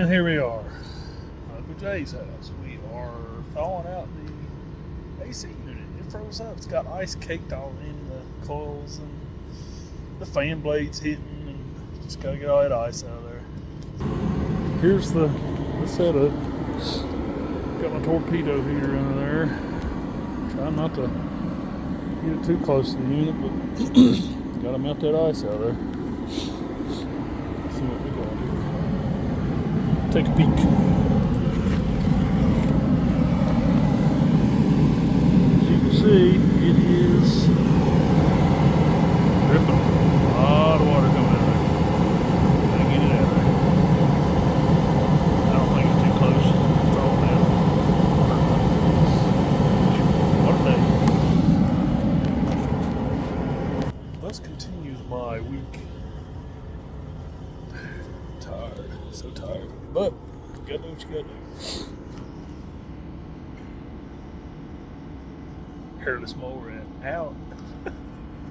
And here we are, Uncle Jay's house. We are thawing out the AC unit. It froze up. It's got ice caked all in the coils and the fan blades hitting, and just gotta get all that ice out of there. Here's the setup. Got my torpedo heater under there. Trying not to get it too close to the unit, but gotta melt that ice out of there. Let's see what we got here. Take a peek. As you can see, it is dripping. A lot of water coming out of there. Gotta get it out of there. I don't think it's too close. It's all down. What a day. Thus continues my week. Tired. So tired. But you gotta do what you gotta do. Hairless mower out.